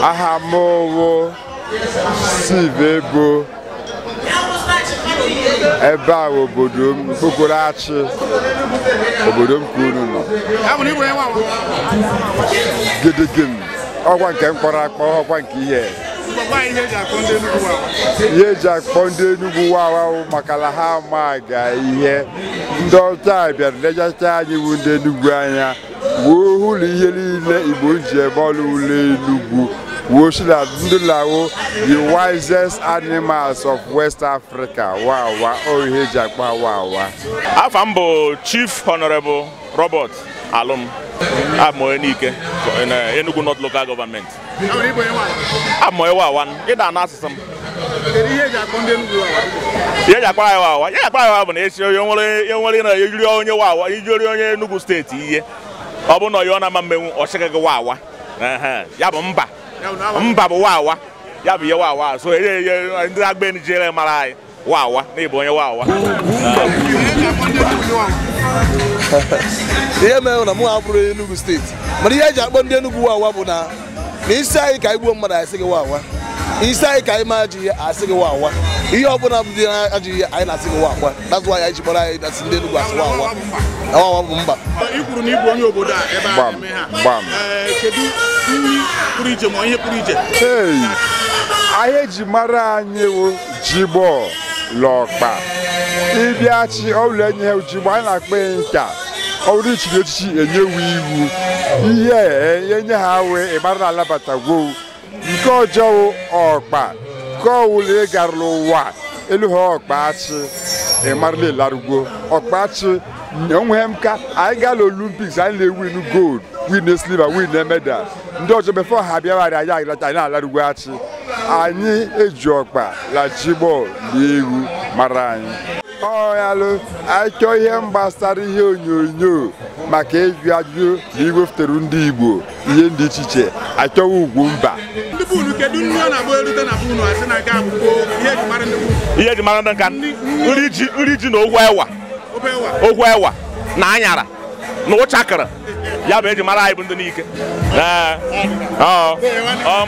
Ahamowo Sivebo Eba obodom Bukurachi obodom Kununo Gidigim Ọgwa nke mkpọrọ akpọ ọgwa nke ihe eji akpọ ndị Enugu Waawa makala ha amaga ihe ndị ọcha bịara lejacha anyị wu ndị Enugu anya wuo hụlụ ihe niile Igbo ji ebe ọlụ ule Enugu wuo shila ndị lawo the wisest animals of West Africa Waawa o ihe eji akpọ Waawa. Afa m bụ Chief Honorable Robert Alum I'm Enike in Enugu North Local Government. I'm Waawa. You don't know some. Yeah, Waawa. Yeah, Waawa. You only Waawa. You Enugu State. Yeah. Obono yona mambe oshaka Waawa. Yabumba. Mba Waawa. Yabi Waawa. So yeah, ndagbe Nigeria malai. Waawa. Nebo Waawa. Ihe mere na mụ abụrụ Enugu steeti mana ihe eji akpọ ndị Enugu Waawa bụ na isi anyị ka igbo mmadụ asị gị Waawa isi anyị ka anyị ma ajị ihe asị gị Waawa ihe ọbụla bụ ndị ajị ihe anyị na-asị gị Waawa that's why anyị ji kpọrọ anyị asị ndị Enugu asị Waawa Waawa bụ mba. I kwuru na ịbụ onye obodo a ebe a eme ha kedu nri pụrụ iche ma ihe pụrụ iche anyị eji mara anyị wụ jigbo lọkpa ịbịachi ọbụla enye jigbo anyị na-akpọ nka ọrụ ichiri echichi enyewu iwu ihe enye ha wee ịmara alabatago nke ọjọọ ọkpa ka ọwụla ịgarụla ụwa elu ha ọkpachi ịmarala ịlarugwo ọkpachi onwe m ka anyị gala Olympics anyị na-ewin gold win silver win medal ndị ọjọọ before ha bịawari anyị agịrata anyị na-alarugwo achị anyị eji ọkpa la jigbo na ewu mara anyị ọyalụ achọ ihe gbasara ihe onyonyo maka ịjụ ajụjụ na iweftere ndị Igbo ihe ndị iche iche achọwa UGWUMBA. Ndị bunu kedu nri ọ na-agba erute na bunu asị na nke abụgo ihe eji mara ndị bunu ihe eji mara ndị nka nri ji na ogwu ewa na anyara na ụchakịrị ya bụ eji mara anyị bụ ndị n'ike